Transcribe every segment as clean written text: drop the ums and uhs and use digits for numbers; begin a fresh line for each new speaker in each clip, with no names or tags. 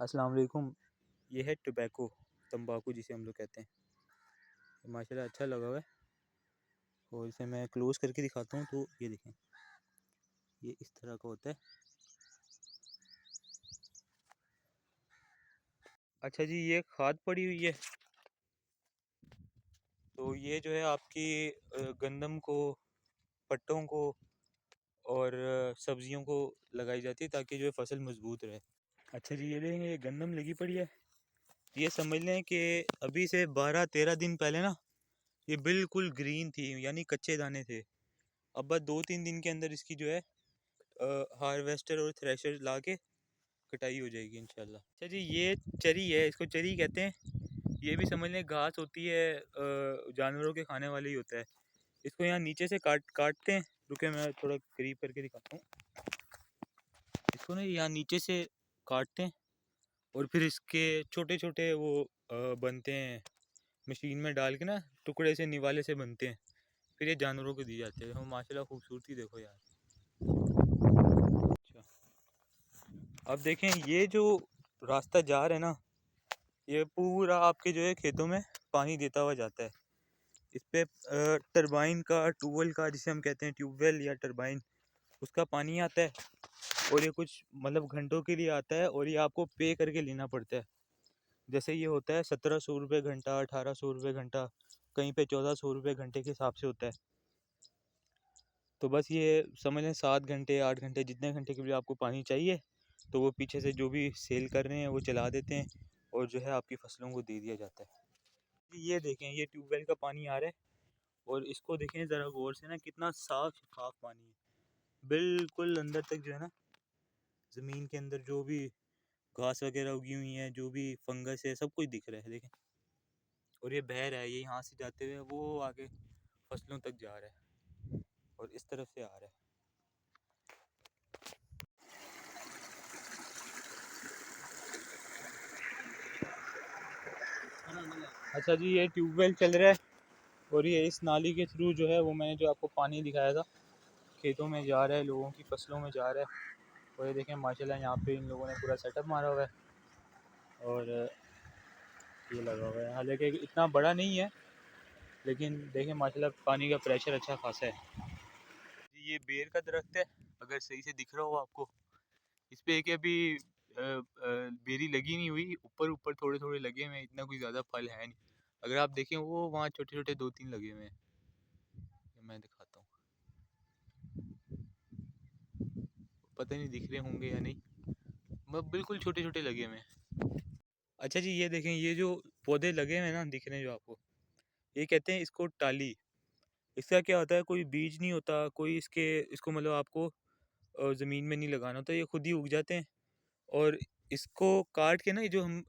अस्सलाम वालेकुम। ये है टोबैको, तंबाकू जिसे हम लोग कहते हैं। माशाल्लाह अच्छा लगा हुआ है और इसे मैं क्लोज़ करके दिखाता हूँ तो ये देखें, ये इस तरह का होता है। अच्छा जी, ये खाद पड़ी हुई है तो ये जो है आपकी गंदम को, पट्टों को और सब्जियों को लगाई जाती है ताकि जो है फसल मजबूत रहे। अच्छा जी, ये देखें, ये गंदम लगी पड़ी है। ये समझ लें कि अभी से 12-13 दिन पहले ना ये बिल्कुल ग्रीन थी, यानी कच्चे दाने थे। अब बस 2-3 दिन के अंदर इसकी जो है हार्वेस्टर और थ्रेशर ला के कटाई हो जाएगी इंशाल्लाह। अच्छा जी, ये चरी है, इसको चरी कहते हैं। ये भी समझ लें घास होती है, जानवरों के खाने वाले ही होता है। इसको यहाँ नीचे से काटते हैं। रुके, मैं थोड़ा करीब करके दिखाता हूँ। इसको ना यहाँ नीचे से काटते हैं और फिर इसके छोटे छोटे वो बनते हैं, मशीन में डाल के ना टुकड़े से निवाले से बनते हैं। फिर ये जानवरों को दिए जाते हैं। माशाल्लाह खूबसूरती देखो यार। अच्छा, अब देखें, ये जो रास्ता जा रहा है ना, ये पूरा आपके जो है खेतों में पानी देता हुआ जाता है। इस पे टरबाइन का, ट्यूबवेल का, जिसे हम कहते हैं ट्यूबवेल या टरबाइन, उसका पानी आता है और ये कुछ मतलब घंटों के लिए आता है और ये आपको पे करके लेना पड़ता है। जैसे ये होता है 1700 रुपये घंटा, 1800 रुपये घंटा, कहीं पे 1400 रुपये घंटे के हिसाब से होता है। तो बस ये समझ लें 7 घंटे 8 घंटे, जितने घंटे के लिए आपको पानी चाहिए तो वो पीछे से जो भी सेल कर रहे हैं वो चला देते हैं और जो है आपकी फसलों को दे दिया जाता है। ये देखें, ये ट्यूबवेल का पानी आ रहा है और इसको देखें ज़रा गौर से ना, कितना साफ शफाफ पानी है। बिल्कुल अंदर तक जो है ना, ज़मीन के अंदर जो भी घास वगैरह उगी हुई है, जो भी फंगस है, सब कुछ दिख रहा है देखें। और ये बह रहा है, ये यहाँ से जाते हुए वो आगे फसलों तक जा रहा है और इस तरफ से आ रहा है। अच्छा जी, ये ट्यूबवेल चल रहा है और ये इस नाली के थ्रू जो है वो मैंने जो आपको पानी दिखाया था खेतों में जा रहा है, लोगों की फसलों में जा रहा है। और ये देखें माशाल्लाह, यहाँ पे इन लोगों ने पूरा सेटअप मारा हुआ है और ये लगा हुआ है। हालांकि इतना बड़ा नहीं है, लेकिन देखें माशाल्लाह पानी का प्रेशर अच्छा खासा है। ये बेर का दरख्त है, अगर सही से दिख रहा हो आपको। इस पे एक अभी बेरी लगी नहीं हुई, ऊपर ऊपर थोड़े थोड़े लगे हुए हैं, इतना कोई ज़्यादा फल है नहीं। अगर आप देखें वो वहाँ छोटे छोटे 2-3 लगे हुए हैं, ये मैं दिखाता हूँ। पता नहीं दिख रहे होंगे या नहीं, मतलब बिल्कुल छोटे छोटे लगे हुए हैं। अच्छा जी, ये देखें, ये जो पौधे लगे हुए हैं ना, दिख रहे हैं जो आपको, ये कहते हैं इसको टाली। इसका क्या होता है, कोई बीज नहीं होता, कोई इसको मतलब आपको ज़मीन में नहीं लगाना होता, ये खुद ही उग जाते हैं। और इसको काट के ना, ये जो हम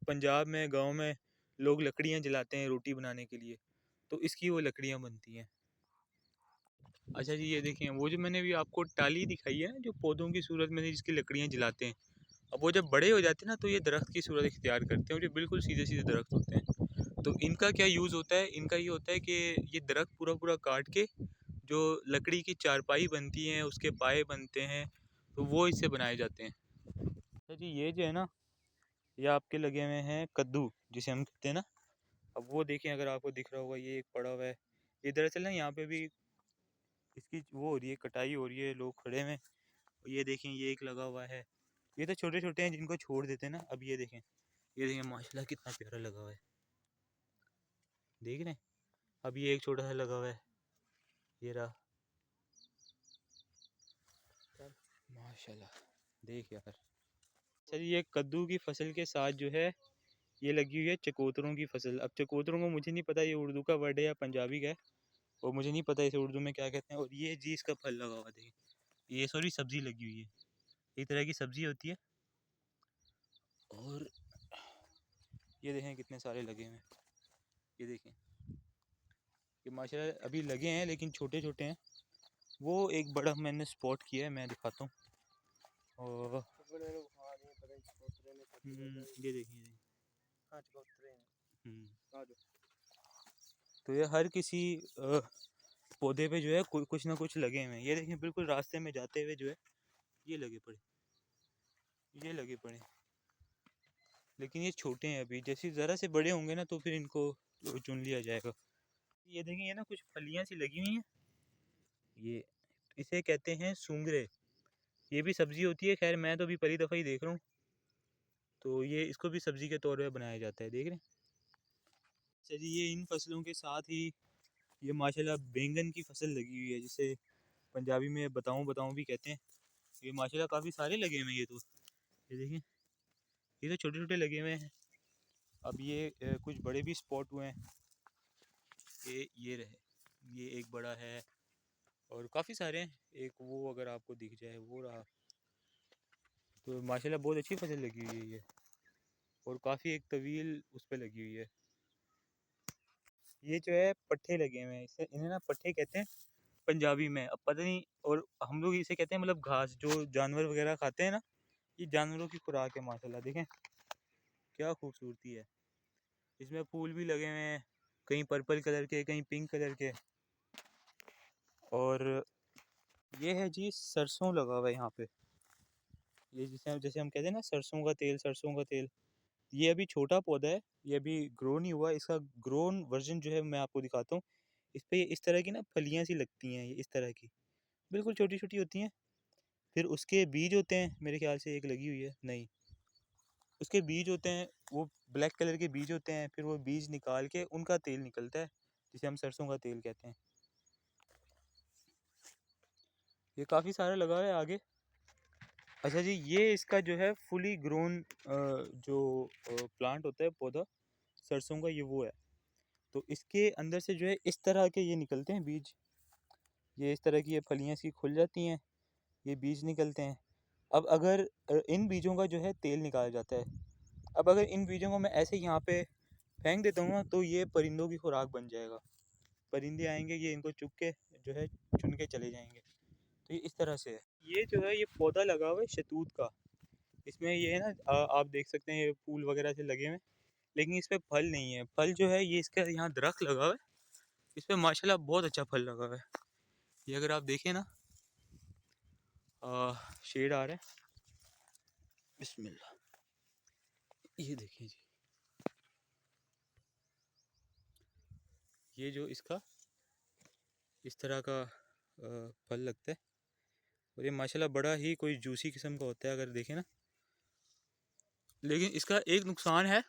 पंजाब में गांव में लोग लकड़ियां जलाते हैं रोटी बनाने के लिए, तो इसकी वो लकड़ियां बनती हैं। अच्छा जी, ये देखें, वो जो मैंने भी आपको टाली दिखाई है ना, जो पौधों की सूरत में जिसकी लकड़ियां जलाते हैं, अब वो जब बड़े हो जाते हैं ना तो ये दरख्त की सूरत इख्तियार करते हैं और ये बिल्कुल सीधे सीधे दरख्त होते हैं। तो इनका क्या यूज़ होता है, इनका ये होता है कि ये दरख्त पूरा पूरा काट के जो लकड़ी की चारपाई बनती हैं, उसके पाए बनते हैं, तो वो इससे बनाए जाते हैं। अच्छा जी, ये जो है ना, ये आपके लगे हुए हैं कद्दू, जिसे हम कहते हैं ना। अब वो देखें, अगर आपको दिख रहा होगा, ये एक पड़ा हुआ है। ये दरअसल ना यहाँ पे भी इसकी वो हो रही है, कटाई हो रही है, लोग खड़े हुए हैं। और ये देखें, ये एक लगा हुआ है। ये तो छोटे छोटे हैं जिनको छोड़ देते हैं ना। अब ये देखें माशाल्लाह कितना प्यारा लगा हुआ है, देख रहे हैं। अब ये एक छोटा सा लगा हुआ है, ये रहा। माशाल्लाह, देख यार। अच्छा जी, ये कद्दू की फसल के साथ जो है ये लगी हुई है चकोतरों की फसल। अब चकोतरों को मुझे नहीं पता ये उर्दू का वर्ड है या पंजाबी का है, और मुझे नहीं पता इसे उर्दू में क्या कहते हैं। और ये जी इसका फल लगा हुआ, देखिए, ये सॉरी सब्जी लगी हुई है, एक तरह की सब्जी होती है। और ये देखें कितने सारे लगे हुए हैं, ये देखें, ये माशाल्लाह अभी लगे हैं लेकिन छोटे छोटे हैं। वो एक बड़ा मैंने स्पॉट किया है, मैं दिखाता हूँ। और ये देखिए, तो ये हर किसी पौधे पे जो है कुछ ना कुछ लगे हुए हैं। ये देखें, बिल्कुल रास्ते में जाते हुए जो है ये लगे पड़े, ये लगे पड़े। लेकिन ये छोटे हैं अभी, जैसे ज़रा से बड़े होंगे ना तो फिर इनको चुन लिया जाएगा। ये देखें, ये ना कुछ फलियाँ सी लगी हुई हैं, ये इसे कहते हैं सूंगरे। ये भी सब्ज़ी होती है, खैर मैं तो अभी पहली दफ़ा ही देख रहा हूँ। तो ये इसको भी सब्ज़ी के तौर पे बनाया जाता है, देख रहे हैं। अच्छा जी, ये इन फसलों के साथ ही ये माशाल्लाह बैंगन की फसल लगी हुई है, जिसे पंजाबी में बताऊं बताऊं भी कहते हैं। ये माशाल्लाह काफ़ी सारे लगे हुए हैं, ये देखिए, ये तो छोटे छोटे लगे हुए हैं। अब ये कुछ बड़े भी स्पॉट हुए हैं, ये रहे, ये एक बड़ा है और काफ़ी सारे हैं। एक वो अगर आपको दिख जाए वो रहा। तो माशाल्लाह बहुत अच्छी फसल लगी हुई है ये, और काफ़ी एक तवील उस पर लगी हुई है। ये जो है पट्ठे लगे हुए हैं, इसे इन्हें ना पट्ठे कहते हैं पंजाबी में, अब पता नहीं, और हम लोग इसे कहते हैं मतलब घास जो जानवर वगैरह खाते हैं ना, ये जानवरों की खुराक है। माशाल्लाह देखें क्या खूबसूरती है। इसमें फूल भी लगे हुए हैं, कहीं पर्पल कलर के, कहीं पिंक कलर के। और ये है जी सरसों लगा हुआ है यहाँ पे, ये जैसे हम कहते हैं ना सरसों का तेल, सरसों का तेल। ये अभी छोटा पौधा है, ये अभी ग्रो नहीं हुआ। इसका ग्रोन वर्जन जो है मैं आपको दिखाता हूँ। इस पे इस तरह की ना फलियाँ सी लगती हैं, ये इस तरह की बिल्कुल छोटी छोटी होती हैं। फिर उसके बीज होते हैं, मेरे ख्याल से एक लगी हुई है, नहीं, उसके बीज होते हैं, वो ब्लैक कलर के बीज होते हैं। फिर वो बीज निकाल के उनका तेल निकलता है, जिसे हम सरसों का तेल कहते हैं। ये काफ़ी सारा लगा हुआ है आगे। अच्छा जी, ये इसका जो है फुली ग्रोन जो प्लांट होता है, पौधा सरसों का, ये वो है। तो इसके अंदर से जो है इस तरह के ये निकलते हैं बीज, ये इस तरह की ये फलियाँ सी खुल जाती हैं, ये बीज निकलते हैं। अब अगर इन बीजों का जो है तेल निकाला जाता है। अब अगर इन बीजों को मैं ऐसे यहाँ पे फेंक देता हूँ ना, तो ये परिंदों की खुराक बन जाएगा। परिंदे आएंगे, ये इनको चुग के जो है चुन के चले जाएंगे। तो ये इस तरह से है। ये जो है ये पौधा लगा हुआ है शहतूत का। इसमें ये है ना, आप देख सकते हैं ये फूल वगैरह से लगे हुए हैं, लेकिन इस पे फल नहीं है। फल जो है ये इसका यहाँ दरख्त लगा हुआ है, इस पे माशाल्लाह बहुत अच्छा फल लगा हुआ है। ये अगर आप देखें ना, शेड आ रहा है, बिस्मिल्लाह, ये देखिए जी, ये जो इसका इस तरह का फल लगता है, और ये माशाल्लाह बड़ा ही कोई जूसी किस्म का होता है अगर देखें ना। लेकिन इसका एक नुकसान है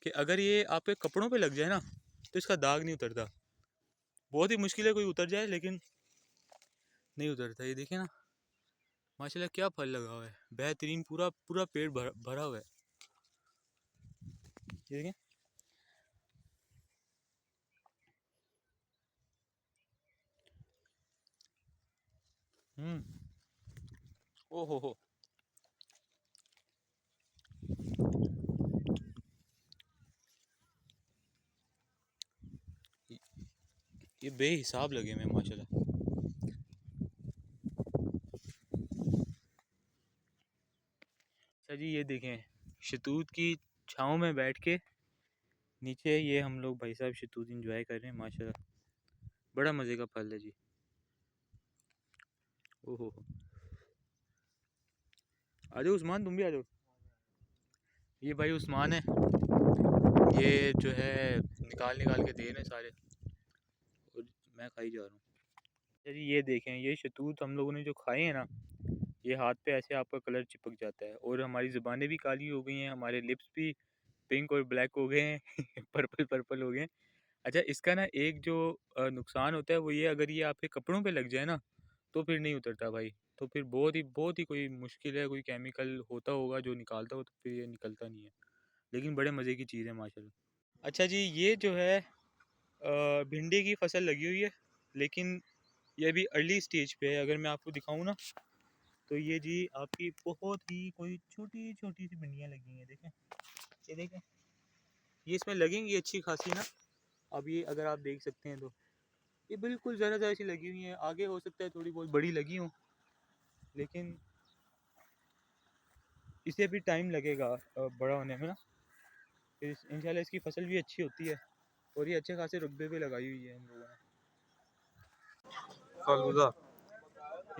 कि अगर ये आपके कपड़ों पे लग जाए ना, तो इसका दाग नहीं उतरता। बहुत ही मुश्किल है कोई उतर जाए, लेकिन नहीं उतरता। ये देखिए ना, माशाल्लाह क्या फल लगा हुआ है, बेहतरीन, पूरा पूरा पेड़ भरा हुआ है। ये देखें, हम्म, ओ हो, ये बेहिसाब लगे हुए हैं माशाल्लाह। अच्छा जी, ये देखें, शतूत की छाँव में बैठ के नीचे ये हम लोग भाई साहब शतूत इंजॉय कर रहे हैं माशाल्लाह। बड़ा मज़े का फल है जी। ओहो, आ जाओ उस्मान, तुम भी आ जाओ। ये भाई उस्मान है, ये जो है निकाल निकाल के दे रहे हैं सारे, और मैं खाई जा रहा हूँ। अच्छा जी, ये देखें, ये शतूत हम लोगों ने जो खाए हैं ना, ये हाथ पे ऐसे आपका कलर चिपक जाता है, और हमारी ज़ुबानें भी काली हो गई हैं, हमारे लिप्स भी पिंक और ब्लैक हो गए हैं पर्पल पर्पल हो गए हैं। अच्छा, इसका ना एक जो नुकसान होता है वो ये, अगर ये आपके कपड़ों पे लग जाए ना, तो फिर नहीं उतरता भाई। तो फिर बहुत ही कोई मुश्किल है, कोई केमिकल होता होगा जो निकालता हो, तो फिर ये निकलता नहीं है। लेकिन बड़े मज़े की चीज़ है माशाल्लाह। अच्छा जी, ये जो है भिंडी की फसल लगी हुई है, लेकिन ये अभी अर्ली स्टेज पे है। अगर मैं आपको दिखाऊं ना, तो ये जी आपकी बहुत ही कोई छोटी छोटी सी भिंडियाँ लगी हैं, देखें, ये देखें, ये इसमें लगेंगी अच्छी खासी ना। अब ये अगर आप देख सकते हैं तो ये बिल्कुल ज़रा ज़रा सी लगी हुई हैं। आगे हो सकता है थोड़ी बहुत बड़ी लगी हों, लेकिन इसे भी टाइम लगेगा बड़ा होने में ना। फिर इंशाल्लाह इसकी फसल भी अच्छी होती है, और ये अच्छे खासे रुतबे पे लगाई हुई है हम लोगों ने। फालूदा,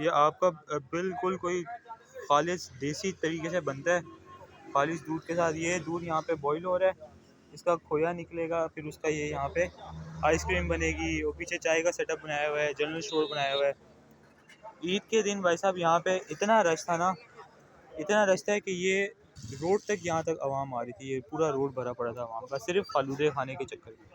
ये आपका बिल्कुल कोई खालिस देसी तरीके से बनता है, खालिश दूध के साथ। ये दूध यहाँ पे बॉईल हो रहा है, इसका खोया निकलेगा, फिर उसका ये यहाँ पे आइसक्रीम बनेगी। और पीछे चाय का सेटअप बनाया हुआ है, जनरल स्टोर बनाया हुआ है। ईद के दिन भाई साहब यहाँ पे इतना रश था ना, इतना रश था कि ये रोड तक यहाँ तक आवाम आ रही थी। ये पूरा रोड भरा पड़ा था आवाम का, सिर्फ फालूदे खाने के चक्कर में।